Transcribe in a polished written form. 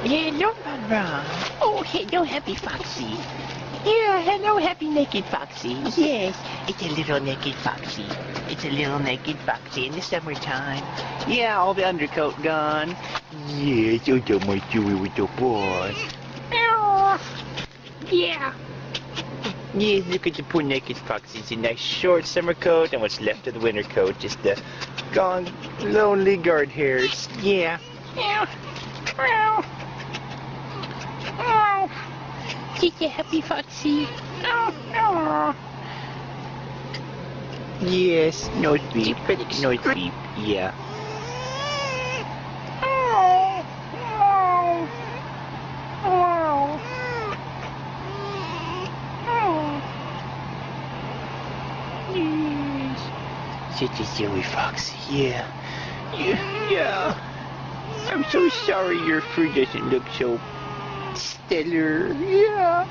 Hello, Mama. Oh, hello, Happy Foxy. Yeah, hello, Happy Naked Foxy. Yes, it's a little naked Foxy. It's a little naked Foxy in the summertime. Yeah, all the undercoat gone. Yes, I got my chewy with the boy. Yeah. Yeah, look at the poor naked Foxy. It's a nice short summer coat, and what's left of the winter coat, just the gone, lonely guard hairs. Yeah. Yeah. Meow. Oh. Just a Happy Foxy. Oh, oh. Yes, nose beep, nose beep, yeah. Oh, oh, oh, oh. Yes. Such a silly Foxy, yeah. Yeah. I'm so sorry your fur doesn't look so stellar, yeah.